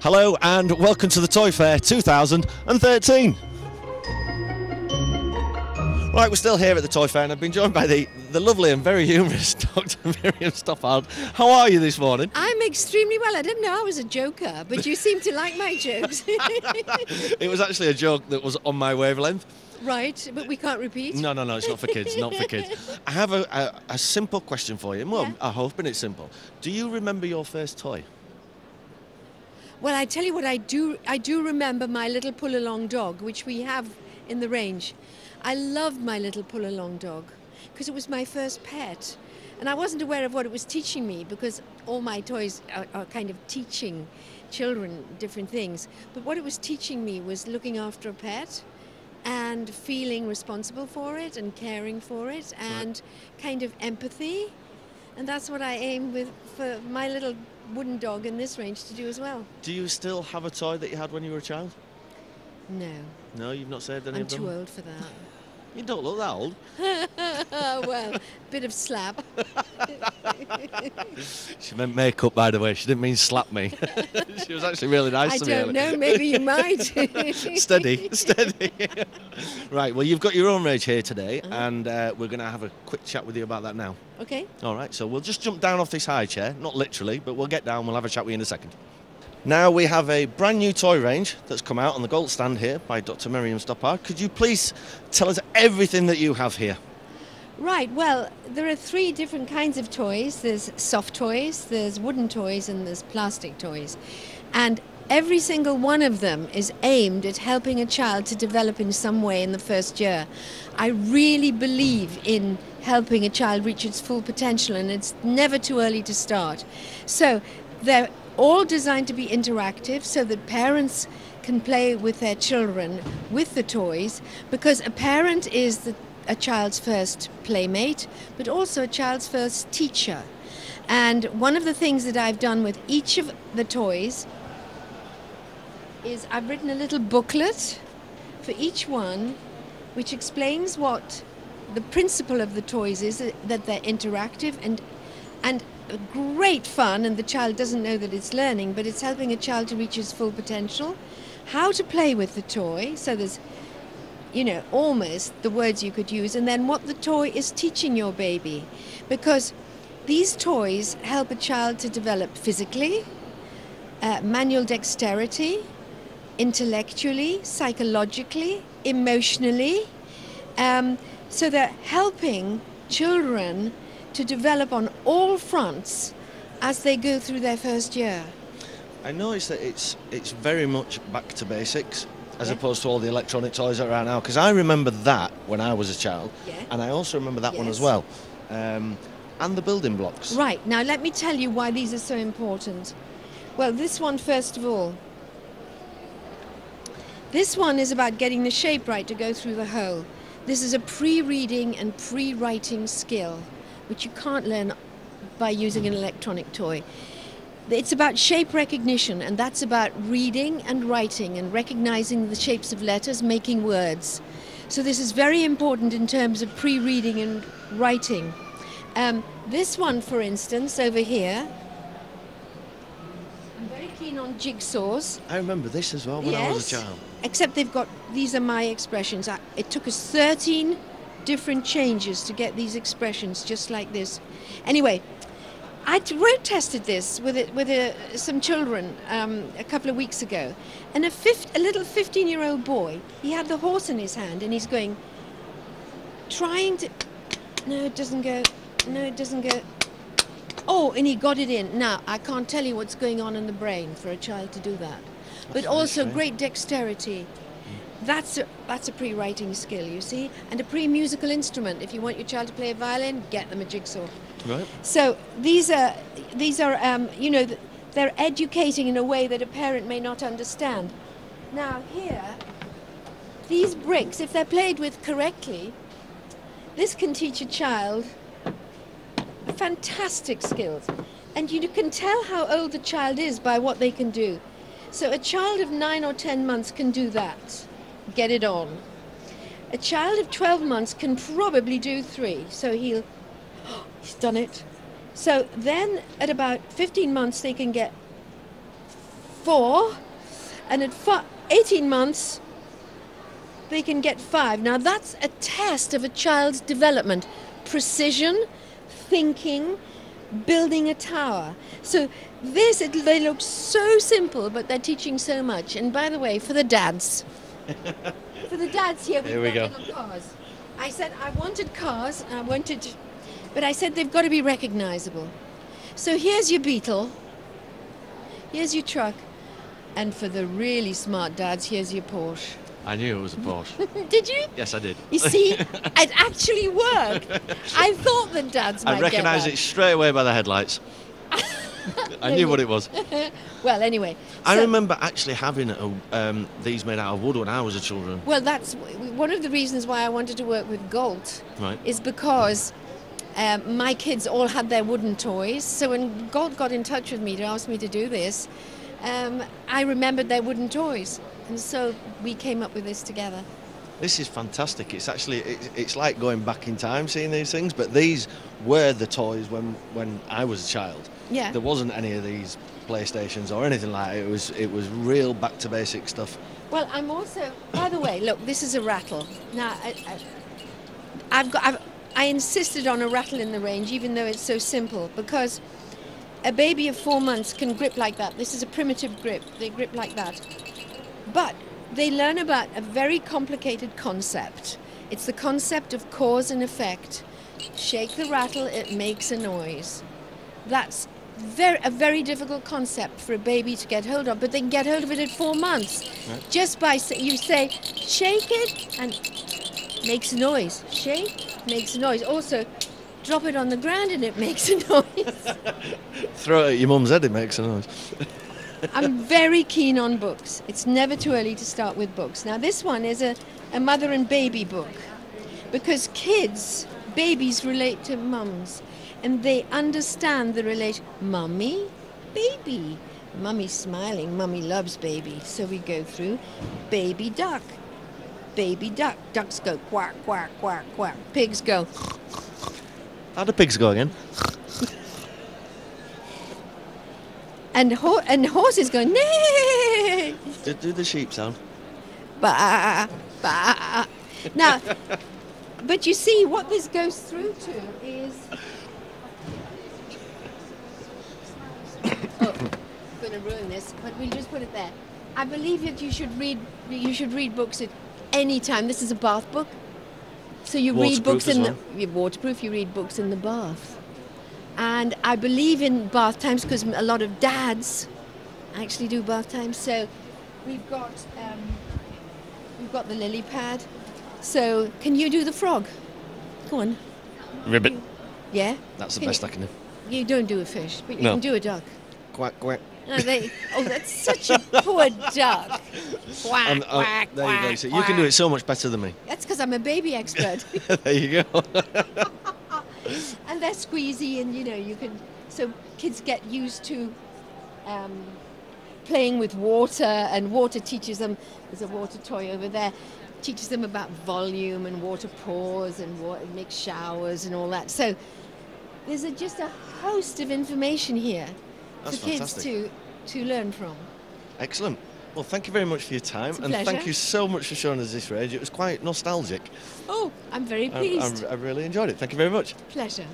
Hello and welcome to the Toy Fair 2013. Right, we're still here at the Toy Fair and I've been joined by the lovely and very humorous Dr Miriam Stoppard. How are you this morning? I'm extremely well. I didn't know I was a joker, but you seem to like my jokes. It was actually a joke that was on my wavelength. Right, but we can't repeat? No, it's not for kids, not for kids. I have a simple question for you. Well, yeah. I'm hoping it's simple. Do you remember your first toy? Well, I tell you what I do. I do remember my little pull-along dog, which we have in the range. I loved my little pull-along dog because it was my first pet. And I wasn't aware of what it was teaching me because all my toys are kind of teaching children different things. But what it was teaching me was looking after a pet and feeling responsible for it and caring for it and kind of empathy. And that's what I aim with for my little wooden dog in this range to do as well. Do you still have a toy that you had when you were a child? No. No, you've not saved any of them? I'm too old for that. You don't look that old. Well, bit of slap. She meant makeup, by the way. She didn't mean slap me. She was actually really nice to me. I don't know, maybe you might. Steady. Right, well, you've got your own range here today, and we're going to have a quick chat with you about that now. Okay. All right, so we'll just jump down off this high chair. Not literally, but we'll get down. We'll have a chat with you in a second. Now we have a brand new toy range that's come out on the Galt stand here by Dr Miriam Stoppard. Could you please tell us everything that you have here? Right, well, there are 3 different kinds of toys. There's soft toys, there's wooden toys, and there's plastic toys. And every single one of them is aimed at helping a child to develop in some way in the first year. I really believe in helping a child reach its full potential, and it's never too early to start. So they're all designed to be interactive so that parents can play with their children with the toys, because a parent is a child's first playmate, but also a child's first teacher. And one of the things that I've done with each of the toys is I've written a little booklet for each one which explains what the principle of the toys is, that they're interactive and great fun, and the child doesn't know that it's learning, but it's helping a child to reach his full potential. How to play with the toy, so there's, almost the words you could use, and then what the toy is teaching your baby. Because these toys help a child to develop physically, manual dexterity, intellectually, psychologically, emotionally. So they're helping children to develop on all fronts as they go through their first year. I noticed that it's very much back to basics as opposed to all the electronic toys that are out now, because I remember that when I was a child, and I also remember that one as well, and the building blocks. Right, now let me tell you why these are so important. Well, this one first of all. This one is about getting the shape right to go through the hole. This is a pre-reading and pre-writing skill, which you can't learn by using an electronic toy. It's about shape recognition, and that's about reading and writing and recognizing the shapes of letters, making words. So this is very important in terms of pre-reading and writing. This one, for instance, over here, I'm very keen on jigsaws. I remember this as well when I was a child. Except these are my expressions. It took us 13 different changes to get these expressions just like this. Anyway, I road tested this with some children a couple of weeks ago, and a little 15-year-old boy, he had the horse in his hand and he's going, trying to, no it doesn't go, oh, and he got it in. Now I can't tell you what's going on in the brain for a child to do that, but also great dexterity. That's a pre-writing skill, you see, and a pre-musical instrument. If you want your child to play a violin, get them a jigsaw. Right. So these are they're educating in a way that a parent may not understand. Now here, these bricks, if they're played with correctly, this can teach a child fantastic skills, and you can tell how old the child is by what they can do. So a child of 9 or 10 months can do that. Get it on. A child of 12 months can probably do 3, so he's done it. So then at about 15 months they can get 4, and at 18 months they can get 5. Now that's a test of a child's development. Precision, thinking, building a tower. So they look so simple, but they're teaching so much. And by the way, for the dads, here we got little cars. I said I wanted cars, but I said they've got to be recognizable. So here's your Beetle, here's your truck, and for the really smart dads, here's your Porsche. I knew it was a Porsche. Did you? Yes, I did. You see, it actually worked. I thought the dads might I recognised it straight away by the headlights. I knew what it was. Well, anyway. I remember actually having these made out of wood when I was a children. Well, that's one of the reasons why I wanted to work with Galt. Right. Is because my kids all had their wooden toys. So when Galt got in touch with me to ask me to do this, I remembered their wooden toys. And so we came up with this together. This is fantastic. It's actually, it's like going back in time seeing these things, but these were the toys when I was a child. Yeah. There wasn't any of these PlayStations or anything like it. It was real back to basic stuff. Well, I'm also, by the way, look, this is a rattle. Now, I insisted on a rattle in the range, even though it's so simple, because a baby of 4 months can grip like that. This is a primitive grip. They grip like that. But they learn about a very complicated concept. It's the concept of cause and effect. Shake the rattle, it makes a noise. That's a very difficult concept for a baby to get hold of, but they can get hold of it at 4 months. Right. Just by you say, shake it, and makes a noise. Shake, makes a noise. Also, drop it on the ground and it makes a noise. Throw it at your mum's head, it makes a noise. I'm very keen on books. It's never too early to start with books. Now this one is a mother and baby book, because babies relate to mums, and they understand the relation. Mummy, baby. Mummy's smiling, mummy loves baby. So we go through baby duck. Baby duck. Ducks go quack, quack, quack, quack. Pigs go. How do pigs go again? And horses go, neigh. Do the sheep sound? Ba, ba. Now, but you see, what this goes through to is... Oh, I'm going to ruin this, but we'll just put it there. I believe that you should read books at any time. This is a bath book. So you read books you're waterproof, you read books in the bath. And I believe in bath times because a lot of dads actually do bath times. So we've got the lily pad. So can you do the frog? Go on. Ribbit. Yeah? That's the best I can do. You don't do a fish, but you can do a duck. Quack, quack. Oh, that's such a poor duck. Quack, quack, there quack, you go. So quack. you can do it so much better than me. That's because I'm a baby expert. There you go. And they're squeezy, and you can. So kids get used to playing with water, and water teaches them. There's a water toy over there. Teaches them about volume and water pours and makes showers and all that. So there's just a host of information here for kids to learn from. Excellent. Well, thank you very much for your time, and thank you so much for showing us this range. It was quite nostalgic. Oh, I'm very pleased. I really enjoyed it. Thank you very much. Pleasure.